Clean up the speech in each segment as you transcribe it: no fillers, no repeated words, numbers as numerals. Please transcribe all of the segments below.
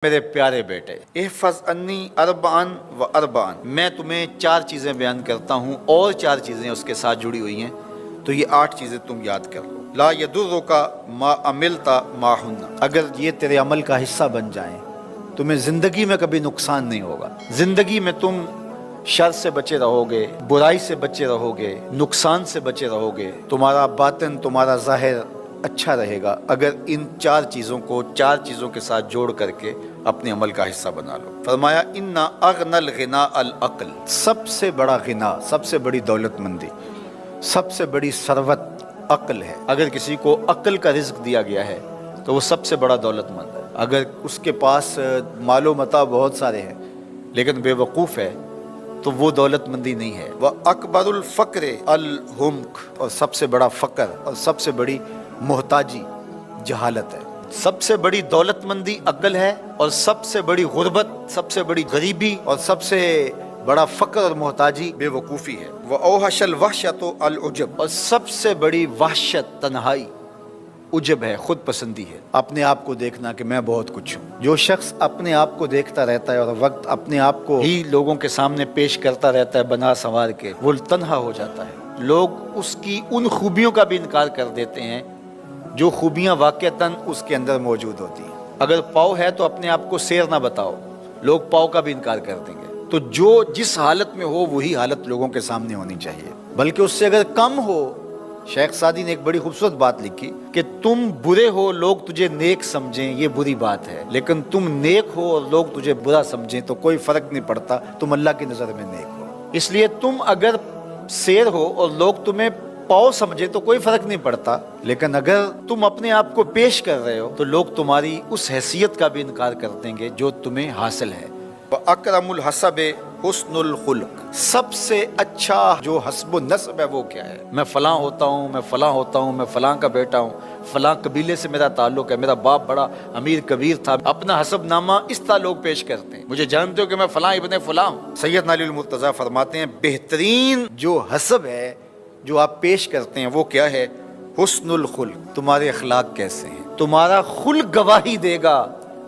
میرے پیارے بیٹے، احفظ انی اربعن و اربعن، میں تمہیں 4 چیزیں بیان کرتا ہوں اور 4 چیزیں اس کے ساتھ جڑی ہوئی ہیں، تو یہ 8 چیزیں تم یاد کر لو۔ لا یضرک ما عملت معہن، اگر یہ تیرے عمل کا حصہ بن جائیں تمہیں زندگی میں کبھی نقصان نہیں ہوگا۔ زندگی میں تم شر سے بچے رہو گے، برائی سے بچے رہو گے، نقصان سے بچے رہو گے، تمہارا باطن تمہارا ظاہر اچھا رہے گا اگر ان 4 چیزوں کو 4 چیزوں کے ساتھ جوڑ کر کے اپنے عمل کا حصہ بنا لو۔ فرمایا ان اغنى الغناء العقل، سب سے بڑا غنا، سب سے بڑی دولت مندی، سب سے بڑی ثروت عقل ہے۔ اگر کسی کو عقل کا رزق دیا گیا ہے تو وہ سب سے بڑا دولت مند ہے۔ اگر اس کے پاس مال و متاع بہت سارے ہیں لیکن بے وقوف ہے تو وہ دولت مندی نہیں ہے۔ وَأَكْبَرُ الْفَقْرِ الْحُمْقُ، اور سب سے بڑا فقر اور سب سے بڑی محتاجی جہالت ہے۔ سب سے بڑی دولت مندی عقل ہے، اور سب سے بڑی غربت، سب سے بڑی غریبی اور سب سے بڑا فقر اور محتاجی بے وقوفی ہے۔ وَأَوْحَشَ الْوَحْشَةُ الْعُجْبُ، اور سب سے بڑی وحشت تنہائی عجب ہے، خود پسندی ہے، اپنے آپ کو دیکھنا کہ میں بہت کچھ ہوں۔ جو شخص اپنے آپ کو دیکھتا رہتا ہے اور وقت اپنے آپ کو ہی لوگوں کے سامنے پیش کرتا رہتا ہے بنا سنوار کے، وہ تنہا ہو جاتا ہے۔ لوگ اس کی ان خوبیوں کا بھی انکار کر دیتے ہیں جو خوبیاں واقعتاً اس کے اندر موجود ہوتی ہیں۔ اگر پاؤ ہے تو اپنے آپ کو سیر نہ بتاؤ، لوگ پاؤ کا بھی انکار کر دیں گے۔ تو جو جس حالت میں ہو وہی حالت لوگوں کے سامنے ہونی چاہیے، بلکہ اس سے اگر کم ہو۔ شیخ سعدی نے ایک بڑی خوبصورت بات لکھی کہ تم برے ہو لوگ تجھے نیک سمجھیں یہ بری بات ہے، لیکن تم نیک ہو اور لوگ تجھے برا سمجھیں تو کوئی فرق نہیں پڑتا، تم اللہ کی نظر میں نیک ہو۔ اس لیے تم اگر سیر ہو اور لوگ تمہیں پاؤ سمجھے تو کوئی فرق نہیں پڑتا، لیکن اگر تم اپنے آپ کو پیش کر رہے ہو تو لوگ تمہاری اس حیثیت کا بھی انکار کر دیں گے جو تمہیں حاصل ہے۔ وَأَكْرَمُ الْحَسَبِ حُسْنُ الْخُلُقِ، سب سے اچھا جو حسب و نسب ہے وہ کیا ہے؟ میں فلاں ہوتا ہوں، میں فلاں ہوتا ہوں، میں فلاں کا بیٹا ہوں، فلاں قبیلے سے میرا تعلق ہے، میرا باپ بڑا امیر کبیر تھا۔ اپنا حسب نامہ اس طرح لوگ پیش کرتے ہیں، مجھے جانتے ہو کہ میں فلاں ابن فلاں ہوں۔ سیدنا علی المرتضیٰ فرماتے ہیں بہترین جو حسب ہے جو آپ پیش کرتے ہیں وہ کیا ہے؟ حسن الخلق، تمہارے اخلاق کیسے ہیں، تمہارا خلق گواہی دے گا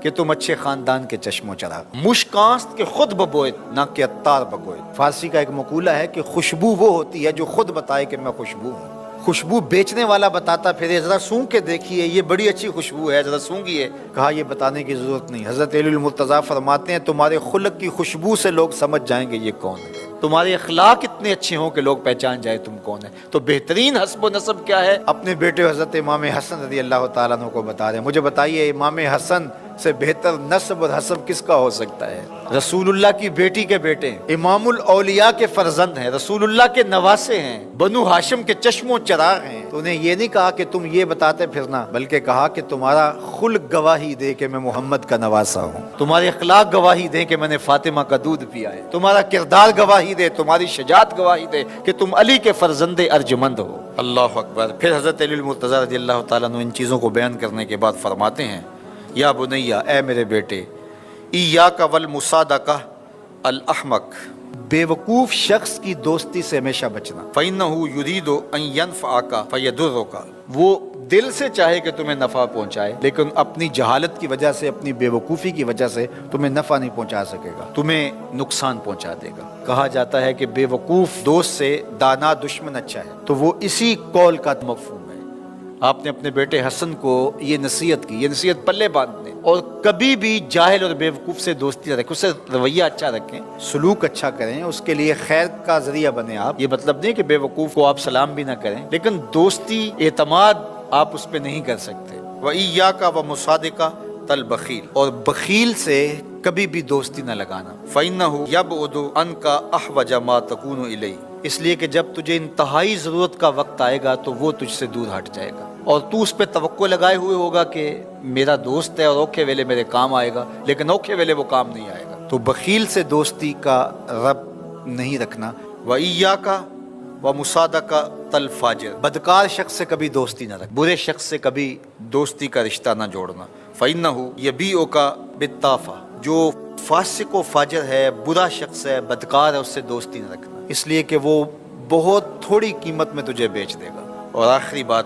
کہ تم اچھے خاندان کے چشم و چراغ۔ مشکاست کے خود ببوئت نہ کہ عطار بگوئت۔ فارسی کا ایک مقولہ ہے کہ خوشبو وہ ہوتی ہے جو خود بتائے کہ میں خوشبو ہوں۔ خوشبو بیچنے والا بتاتا پھر ذرا سونگھ کے دیکھیے یہ بڑی اچھی خوشبو ہے، ذرا سونگھیے، کہا یہ بتانے کی ضرورت نہیں۔ حضرت علی المرتضیٰ فرماتے ہیں تمہارے خلق کی خوشبو سے لوگ سمجھ جائیں گے یہ کون ہے، تمہارے اخلاق اتنے اچھے ہوں کہ لوگ پہچان جائے تم کون ہے۔ تو بہترین حسب و نسب کیا ہے؟ اپنے بیٹے حضرت امام حسن رضی اللہ تعالیٰ عنہ کو بتا رہے ہیں، مجھے بتائیے امام حسن سے بہتر نسب اور حسب کس کا ہو سکتا ہے؟ رسول اللہ کی بیٹی کے بیٹے ہیں، امام الاولیاء کے فرزند ہیں، رسول اللہ کے نواسے ہیں، بنو ہاشم کے چشم و چراغ ہیں۔ تو انہیں یہ نہیں کہا کہ تم یہ بتاتے پھرنا، بلکہ کہا کہ تمہارا خلق گواہی دے کہ میں محمد کا نواسا ہوں، تمہارے اخلاق گواہی دے کہ میں نے فاطمہ کا دودھ پیا ہے، تمہارا کردار گواہی دے، تمہاری شجاعت گواہی دے کہ تم علی کے فرزند ارجمند ہو۔ اللہ اکبر۔ پھر حضرت علی المرتضیٰ رضی اللہ تعالیٰ عنہ ان چیزوں کو بیان کرنے کے بعد فرماتے ہیں یا بنیا، اے میرے بیٹے، ایاک والمصادقہ الاحمق، بے وقوف شخص کی دوستی سے ہمیشہ بچنا۔ فإنہ یرید ان ینفعک فیضرک، وہ دل سے چاہے کہ تمہیں نفع پہنچائے لیکن اپنی جہالت کی وجہ سے، اپنی بے وقوفی کی وجہ سے تمہیں نفع نہیں پہنچا سکے گا، تمہیں نقصان پہنچا دے گا۔ کہا جاتا ہے کہ بے وقوف دوست سے دانا دشمن اچھا ہے، تو وہ اسی قول کا مفہوم ہے۔ آپ نے اپنے بیٹے حسن کو یہ نصیحت کی، یہ نصیحت پلے باندھنے، اور کبھی بھی جاہل اور بے وقوف سے دوستی نہ رکھیں، اس سے رویہ اچھا رکھیں، سلوک اچھا کریں، اس کے لیے خیر کا ذریعہ بنیں آپ۔ یہ مطلب نہیں کہ بے وقوف کو آپ سلام بھی نہ کریں، لیکن دوستی اعتماد آپ اس پہ نہیں کر سکتے۔ وَإِيَّاكَ وَمُصَادِقَةَ الْبَخِيلِ، اور بخیل سے کبھی بھی دوستی نہ لگانا۔ فَإِنَّهُ يَبْعُدُ عَنْكَ أَحْوَجَ مَا تَكُونُ إِلَيْهِ، اس لیے کہ جب تجھے انتہائی ضرورت کا وقت آئے گا تو وہ تجھ سے دور ہٹ جائے گا، اور تو اس پہ توقع لگائے ہوئے ہوگا کہ میرا دوست ہے اور اوکھے ویلے میرے کام آئے گا، لیکن اوکھے ویلے وہ کام نہیں آئے گا۔ تو بخیل سے دوستی کا ربط نہیں رکھنا۔ وَإِيَّاكَ وَمُصَادَقَةَ الْفَاجِرِ، بدکار شخص سے کبھی دوستی نہ رکھ، برے شخص سے کبھی دوستی کا رشتہ نہ جوڑنا۔ فَإِنَّهُ يَبِيعُكَ بِالطَّافَةِ، جو فاسق و فاجر ہے، برا شخص ہے، بدکار ہے، اس سے دوستی نہ رکھنا، اس لیے کہ وہ بہت تھوڑی قیمت میں تجھے بیچ دے گا۔ اور آخری بات،